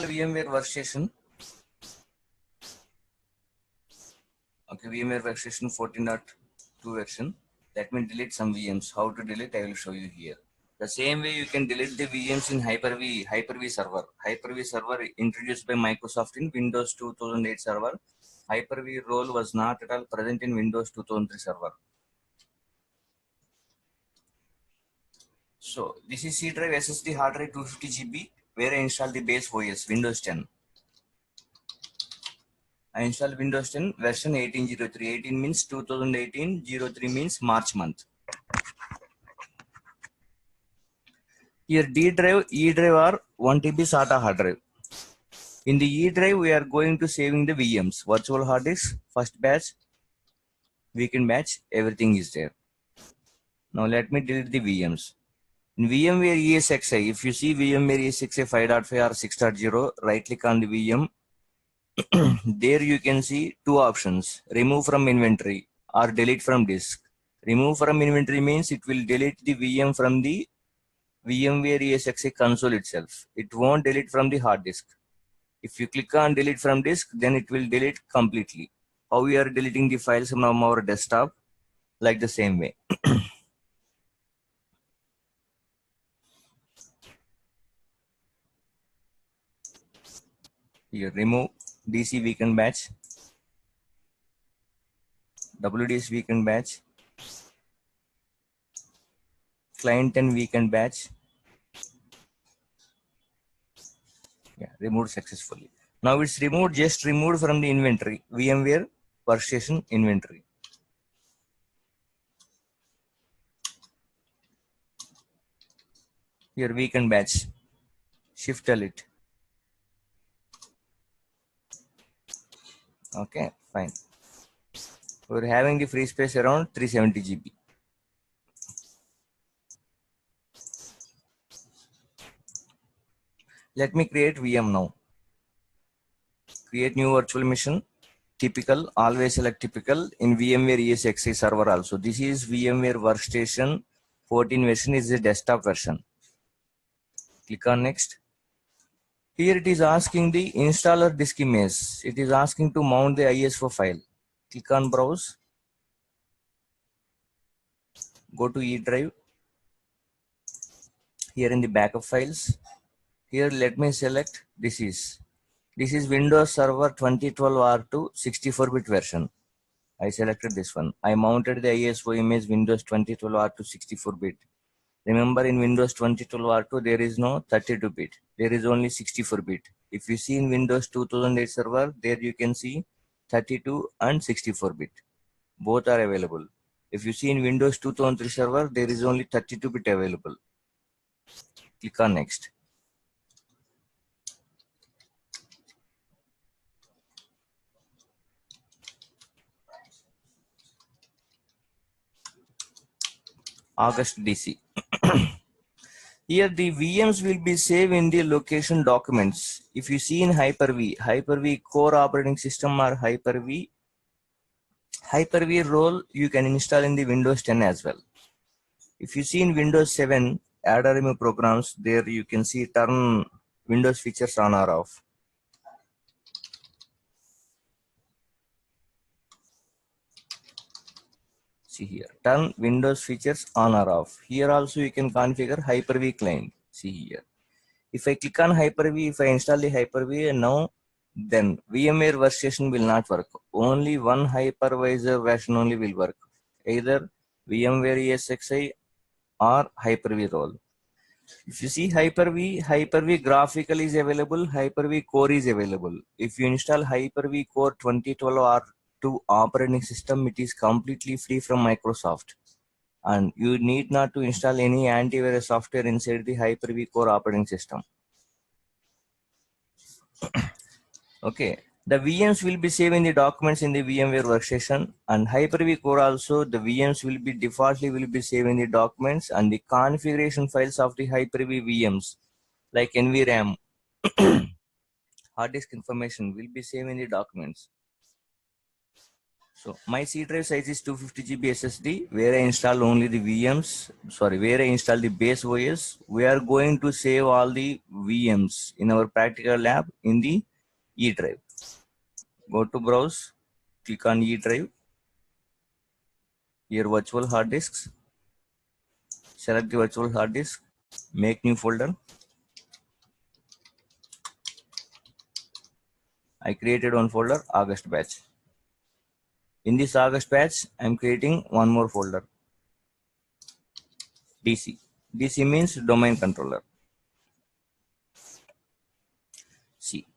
VMware workstation. Okay, VMware workstation 14.2 version. Let me delete some VMs. How to delete? I will show you here. The same way you can delete the VMs in Hyper-V server. Hyper-V server introduced by Microsoft in Windows 2008 server. Hyper-V role was not at all present in Windows 2003 server. So this is C drive SSD hard drive 250 GB where I install the base OS Windows 10. I installed Windows 10 version 18.03. 18 means 2018, 03 means March month. Here D drive, E drive are 1 TB SATA hard drive. In the E drive, we are going to saving the VMs, virtual hard disk, first batch, weekend batch, everything is there. Now let me delete the VMs. In VMware ESXi, if you see VMware ESXi 5.5 or 6.0, right click on the VM. There you can see two options, remove from inventory or delete from disk. Remove from inventory means it will delete the VM from the VMware ESXi console itself. It won't delete from the hard disk. If you click on delete from disk, then it will delete completely. How we are deleting the files from our desktop? Like the same way. Here remove DC weekend batch, WDS weekend batch, client and weekend batch. Yeah, removed successfully. Now it's removed, just removed from the inventory, VMware workstation inventory. Here weekend batch, shift delete. Okay, fine. We're having the free space around 370 GB. Let me create VM now. Create new virtual machine. Typical, always select typical in VMware ESXi server also. This is VMware workstation 14 version is the desktop version. Click on next. Here it is asking the installer disk image. It is asking to mount the ISO file. Click on browse. Go to E drive. Here in the backup files. Here let me select this is Windows Server 2012 R2 64-bit version. I selected this one. I mounted the ISO image Windows 2012 R2 64-bit. Remember in Windows 2012 R2 there is no 32-bit. There is only 64-bit. If you see in Windows 2008 server, there you can see 32 and 64-bit. Both are available. If you see in Windows 2003 server, there is only 32-bit available. Click on next. August DC. Here the VMs will be saved in the location documents. If you see in Hyper-V core operating system or Hyper-V role you can install in the Windows 10 as well. If you see in Windows 7 add or remove programs, there you can see turn Windows features on or off. See here, turn Windows features on or off. Here also you can configure Hyper-V client. See here. If I click on Hyper-V, if I install the Hyper-V now, then VMware workstation will not work. Only one hypervisor version only will work. Either VMware ESXi or Hyper-V role. If you see Hyper-V graphical is available, Hyper-V core is available. If you install Hyper-V core 2012 or 2 operating system, it is completely free from Microsoft. And you need not to install any antivirus software inside the Hyper-V core operating system. Okay, the VMs will be saved in the documents in the VMware workstation, and Hyper-V core also the VMs will be defaultly saved in the documents, and the configuration files of the Hyper-V VMs like NVRAM, hard disk information will be saved in the documents. So my C drive size is 250 GB SSD, where I install only the VMs, where I install the base OS. We are going to save all the VMs in our practical lab in the E drive. Go to browse, click on E drive, here virtual hard disks, select the virtual hard disk, make new folder. I created one folder, August batch. In this August batch, I am creating one more folder, DC. DC means domain controller. C.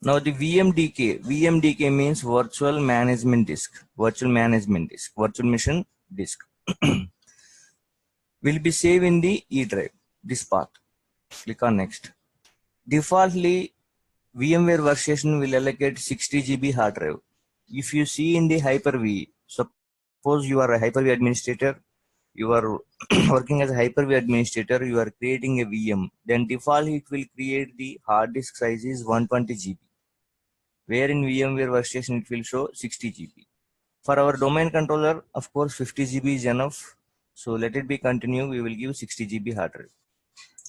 Now the VMDK means virtual management disk, virtual machine disk will be saved in the E drive, this part. Click on next. Defaultly, VMware workstation will allocate 60 GB hard drive. If you see in the Hyper-V, suppose you are a Hyper-V administrator, you are working as a Hyper-V administrator, you are creating a VM, then default it will create the hard disk size is 120 GB. Where in VMware workstation it will show 60 GB. For our domain controller, of course, 50 GB is enough. So let it be continue. We will give 60 GB hard drive.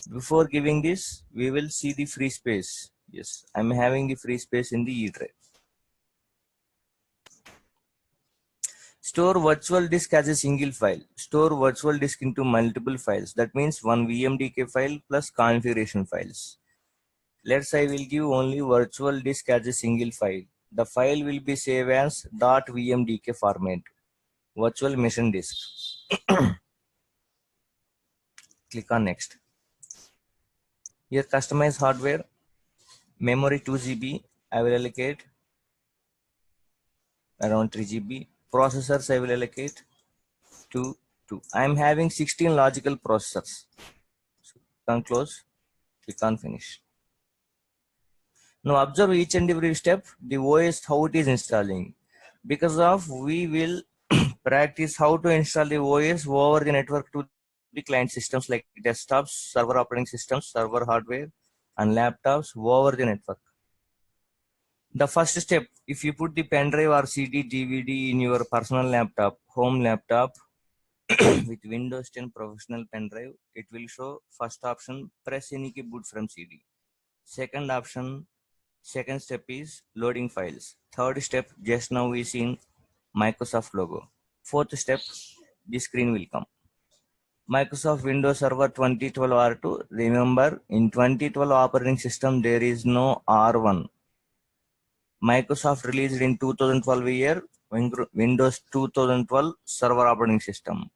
Before giving this, we will see the free space. Yes, I'm having the free space in the E drive. Store virtual disk as a single file. Store virtual disk into multiple files. That means one VMDK file plus configuration files. Let's I will give only virtual disk as a single file. The file will be saved as .vmdk format. Virtual machine disk. Click on next. Here customize hardware. Memory 2 GB. I will allocate around 3 GB. Processors I will allocate 2. I am having 16 logical processors. So click on close. Click on finish. Now observe each and every step, the OS, how it is installing. Because of we will practice how to install the OS over the network to the client systems like desktops, server operating systems, server hardware, and laptops over the network. The first step, if you put the pen drive or CD, DVD in your personal laptop, home laptop with Windows 10 professional pen drive, it will show first option, press any key boot from CD. Second option, second step is loading files. Third step, just now we seen Microsoft logo. Fourth step, the screen will come. Microsoft Windows Server 2012 R2. Remember, in 2012 operating system, there is no R1. Microsoft released in 2012 year, Windows 2012 Server operating system.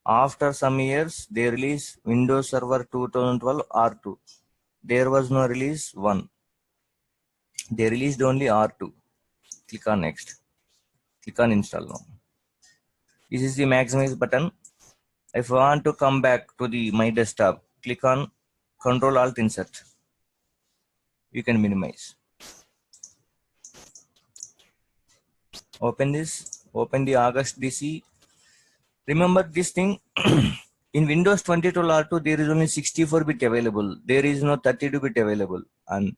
After some years, they released Windows Server 2012 R2. There was no release 1. They released only R2. Click on next. Click on install now. This is the maximize button. If I want to come back to the my desktop, click on Control Alt Insert. You can minimize. Open this. Open the August DC. Remember this thing. In Windows 2012 R2, there is only 64-bit available. There is no 32-bit available. And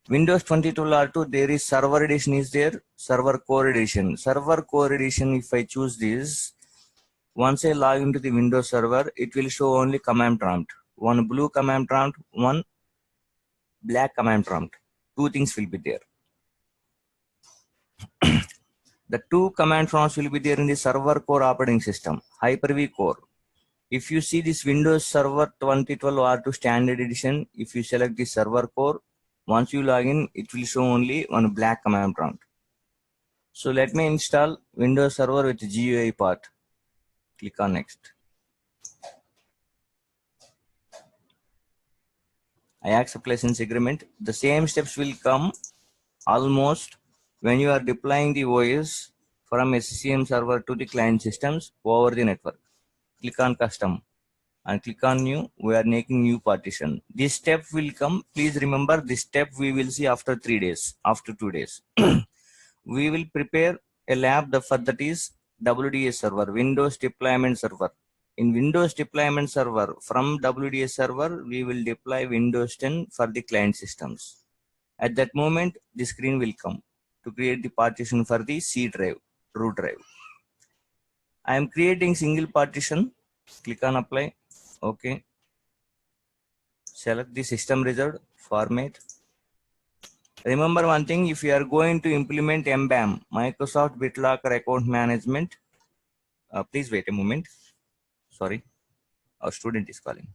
Windows 2012 R2, there is server edition is there, server core edition. Server core edition, if I choose this, once I log into the Windows server, it will show only command prompt. One blue command prompt, one black command prompt. Two things will be there. The two command prompts will be there in the server core operating system, Hyper-V core. If you see this Windows Server 2012 R2 standard edition, if you select the server core, once you log in, it will show only one black command prompt. So let me install Windows Server with GUI part. Click on next. I accept license agreement. The same steps will come almost when you are deploying the OS from Sccm server to the client systems over the network. Click on custom and click on new. We are making new partition. This step will come. Please remember this step we will see after 3 days, after 2 days. We will prepare a lab for that is WDS server, Windows deployment server. In Windows deployment server, from WDS server, we will deploy Windows 10 for the client systems. At that moment, the screen will come. to create the partition for the C drive, root drive. I am creating single partition. Click on apply. Okay. Select the system reserved format. Remember one thing, if you are going to implement MBAM, Microsoft BitLocker account management, please wait a moment. Sorry, our student is calling.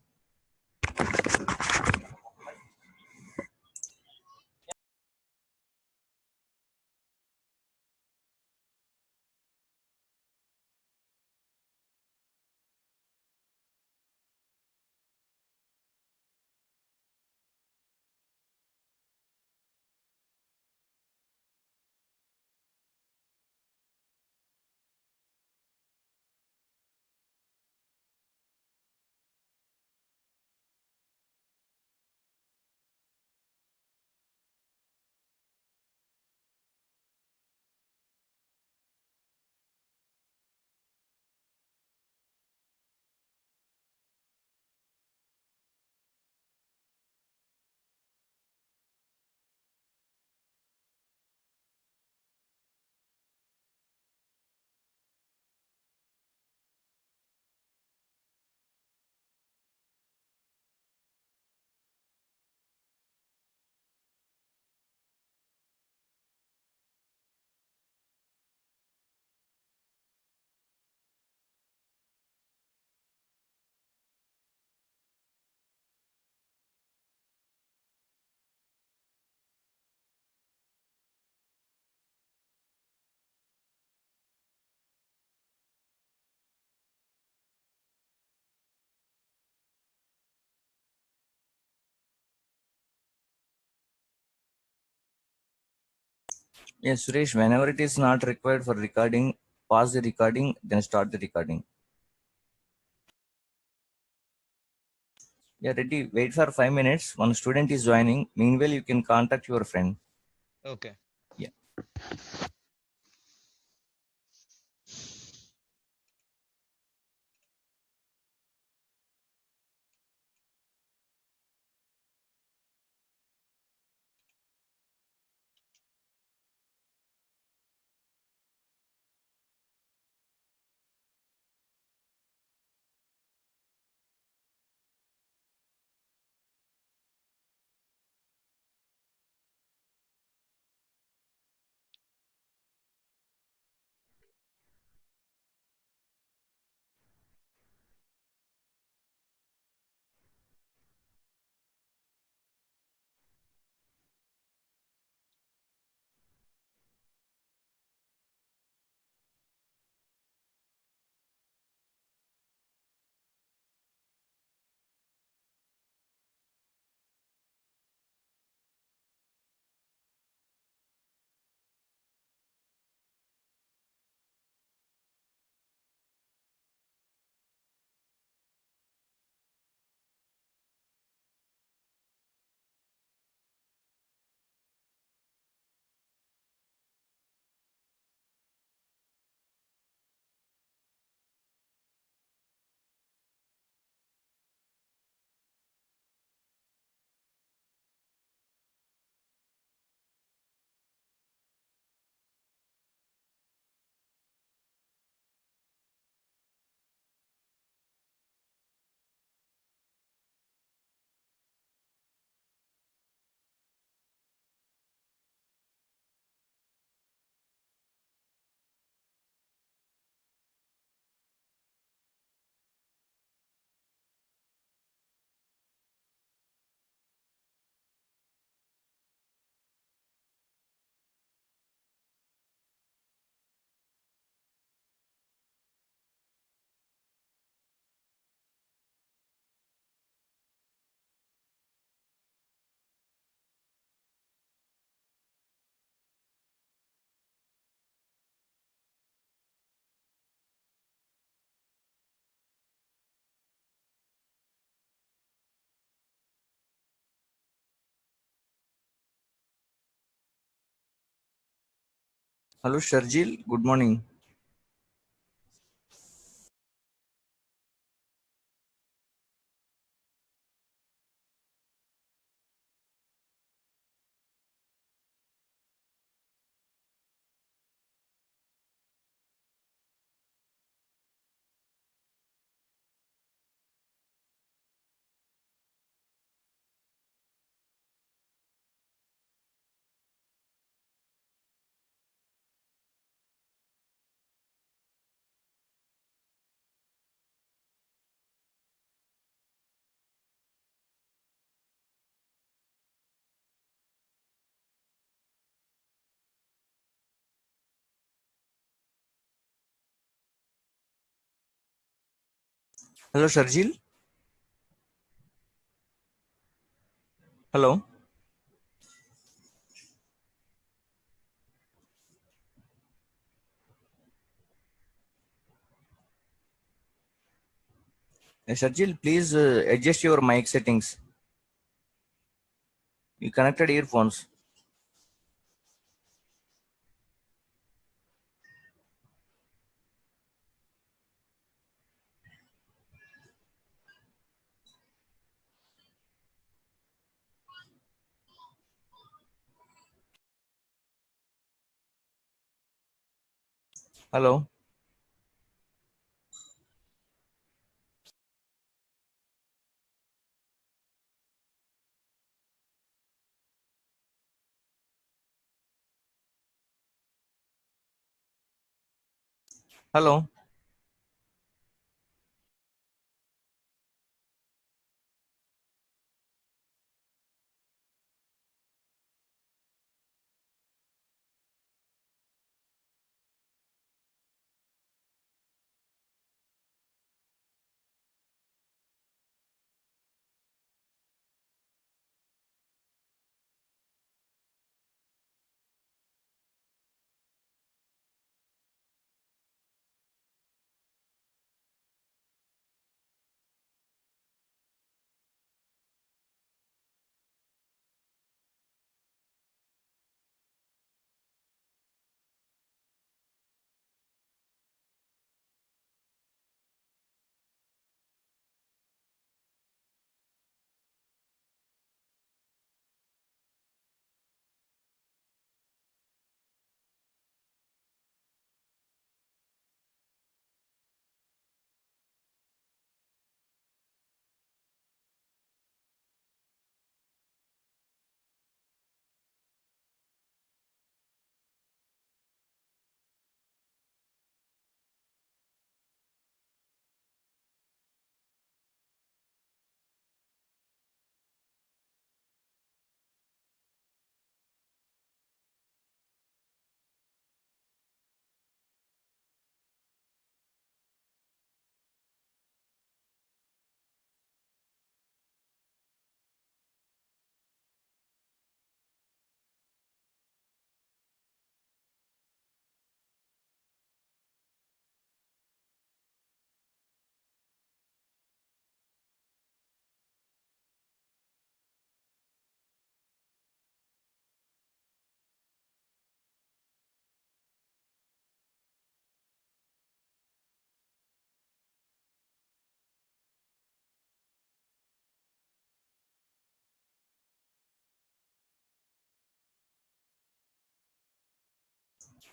Yes, Suresh, whenever it is not required for recording, pause the recording, then start the recording. Yeah, ready. Wait for 5 minutes. One student is joining. Meanwhile, you can contact your friend. Okay. Yeah. Hello, Sharjil. Good morning. Hello, Sharjil. Hello. Sharjil, please adjust your mic settings. You connected earphones. Hello. Hello.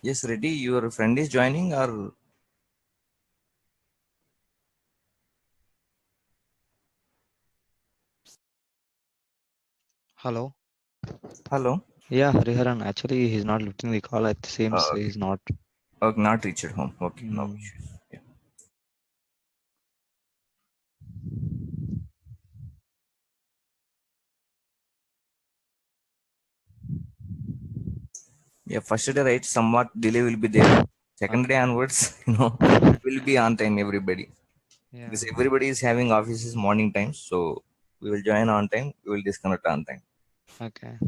Yes, ready. Your friend is joining or Hello. hello? Yeah, Hariharan. Actually, he's not lifting the call. It seems Okay. he's not. Okay, not reached home. Okay, no Mm, issues. Yeah. Yeah, first day, right? Somewhat delay will be there. Second day okay. onwards, will be on time, everybody. Yeah. Because everybody is having offices morning time, so we will join on time. We will disconnect on time. Okay.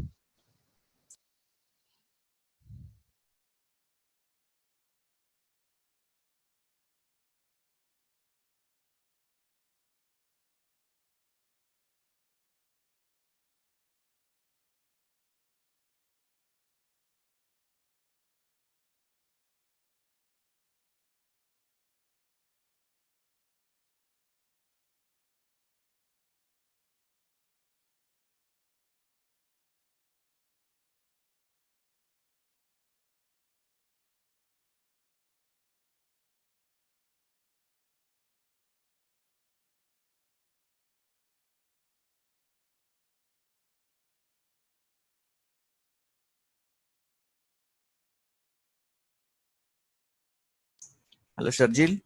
Hello, Sharjil.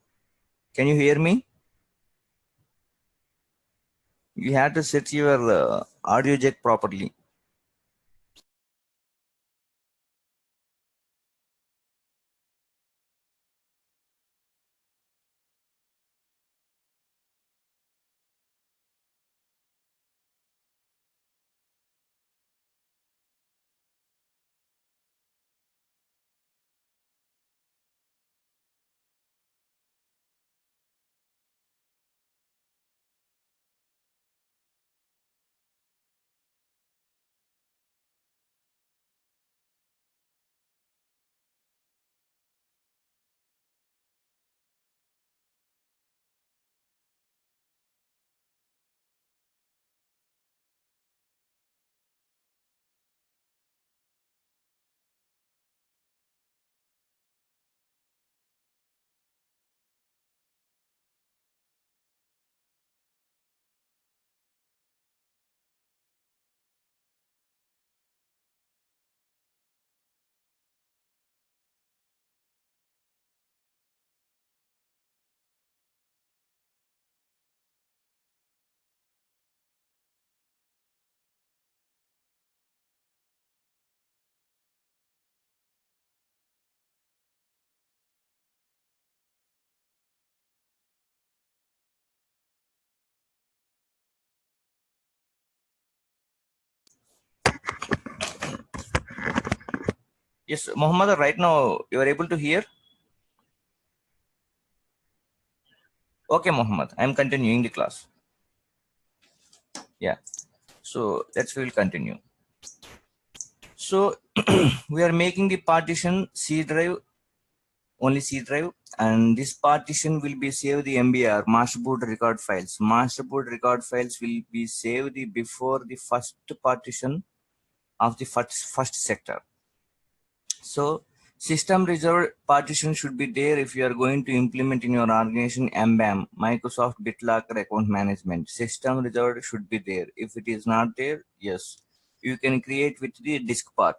Can you hear me? You have to set your audio jack properly. Yes, Mohammed, right now you are able to hear? Okay, Mohammed, I'm continuing the class. Yeah, so we'll continue. So we are making the partition C drive, only C drive, and this partition will be saved the MBR, master board record files. Master board record files will be saved before the first partition of the first sector. So system reserved partition should be there if you are going to implement in your organization MBAM, Microsoft BitLocker account management. System reserved should be there. If it is not there, yes, you can create with the disk part.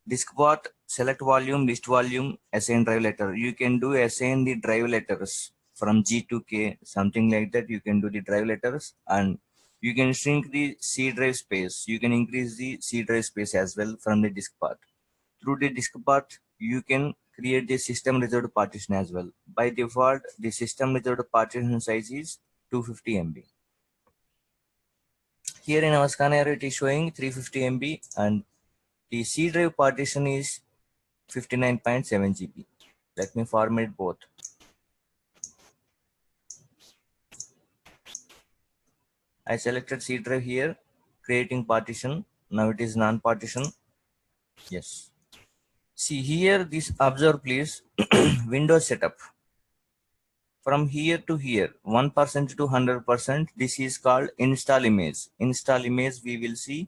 Disk part, select volume, list volume, assign drive letter. You can do assign the drive letters from G to K, something like that. You can do the drive letters and you can shrink the C drive space. You can increase the C drive space as well from the disk part. Through the disk part, you can create the system reserved partition as well. By default, the system reserved partition size is 250 MB. Here in our scenario, it is showing 350 MB and the C drive partition is 59.7 GB. Let me format both. I selected C drive here, creating partition. Now it is non-partition. Yes. See here, this observe please, Windows setup. From here to here, 1% to 100%, this is called install image. Install image we will see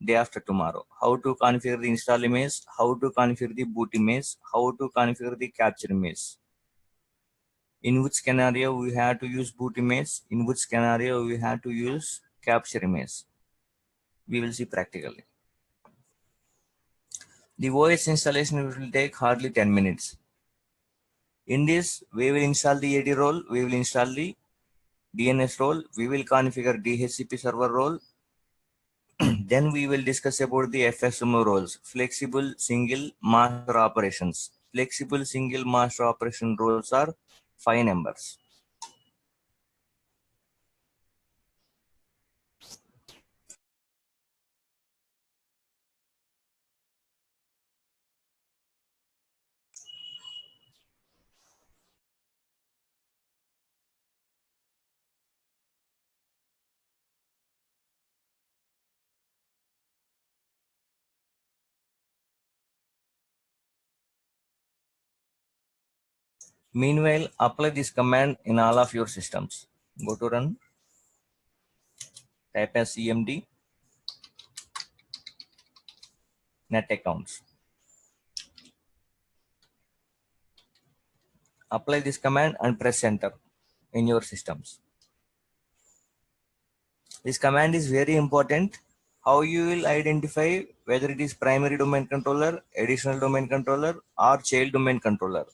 day after tomorrow. How to configure the install image, how to configure the boot image, how to configure the capture image. In which scenario we have to use boot image, in which scenario we have to use capture image. We will see practically. The OS installation will take hardly 10 minutes. In this, we will install the AD role, we will install the DNS role, we will configure DHCP server role. Then we will discuss about the FSMO roles, flexible single master operations. Flexible single master operation roles are 5 numbers. Meanwhile, apply this command in all of your systems. Go to run, type as CMD, net accounts. Apply this command and press enter in your systems. This command is very important. How you will identify whether it is primary domain controller, additional domain controller, or child domain controller.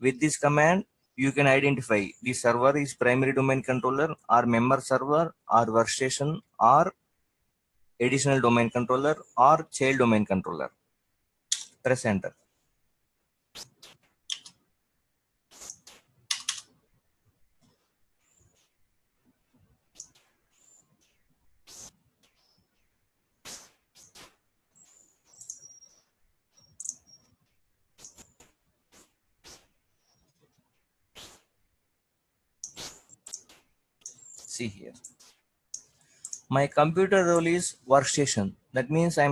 With this command, you can identify the server is primary domain controller or member server or workstation or additional domain controller or child domain controller. Press enter. See here. My computer role is workstation. That means I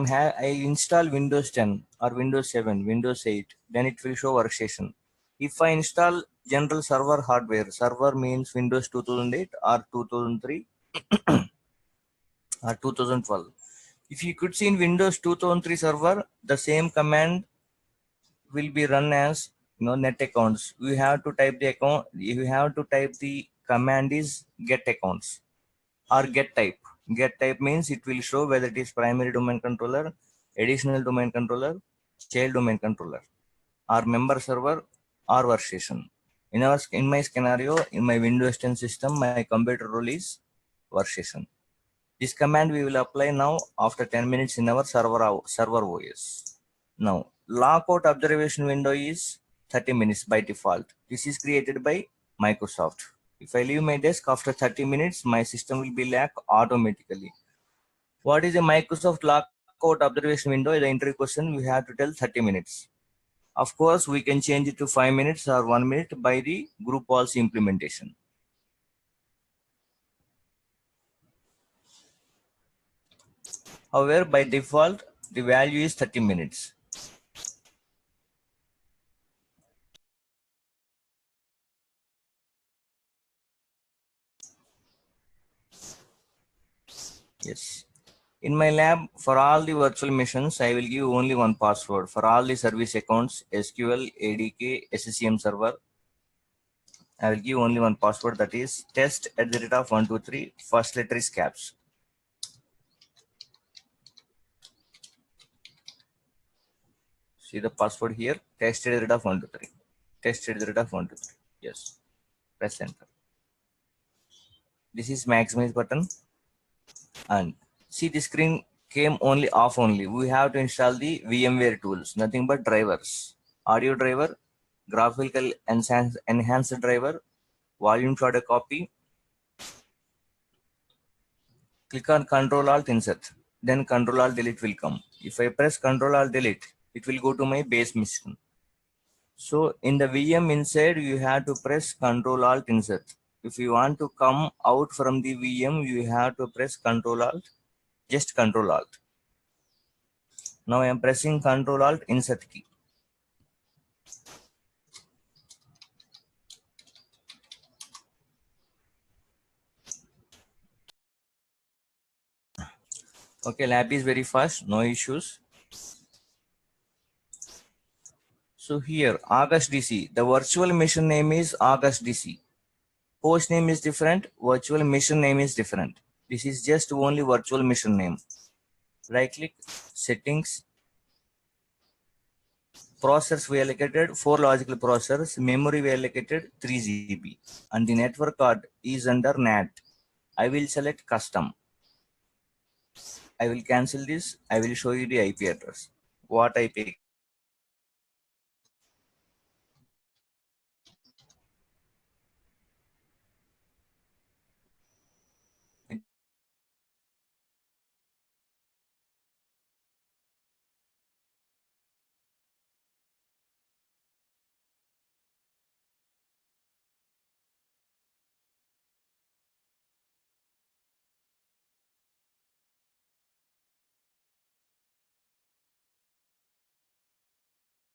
install Windows 10 or Windows 7, Windows 8, then it will show workstation. If I install general server hardware, server means Windows 2008 or 2003 or 2012. If you could see in Windows 2003 server, the same command will be run as net accounts. You have to type the account. You have to type the command is get accounts or get type. Get type means it will show whether it is primary domain controller, additional domain controller, child domain controller, or member server or workstation. In my scenario, in my Windows 10 system, my computer role is workstation. This command we will apply now after 10 minutes in our server OS. Now, lockout observation window is 30 minutes by default. This is created by Microsoft. If I leave my desk after 30 minutes, my system will be locked automatically. What is a Microsoft lockout out observation window, the interview question, we have to tell 30 minutes. Of course, we can change it to 5 minutes or 1 minute by the group policy implementation. However, by default, the value is 30 minutes. Yes. In my lab, for all the virtual machines, I will give only one password. For all the service accounts, SQL, ADK, Sccm server, I will give only one password, that is test@123, first letter is caps. See the password here, test@123. Test@123. Yes. Press enter. This is maximize button. And see, the screen came only off only. We have to install the VMware tools, nothing but drivers. Audio driver, graphical enhancer driver, volume shoulder copy. Click on Control Alt Insert. Then Control Alt Delete will come. If I press Control Alt Delete, it will go to my base machine. So in the VM inside, you have to press Control Alt Insert. If you want to come out from the VM, you have to press Control Alt, just Control Alt. Now I am pressing Control Alt Insert key. Okay, lab is very fast, no issues. So here, August DC, the virtual machine name is August DC. Host name is different, virtual machine name is different. This is just only virtual machine name. Right click, settings, processors we allocated 4 logical processors, memory we allocated 3 GB, and the network card is under NAT. I will select custom. I will cancel this. I will show you the IP address. What IP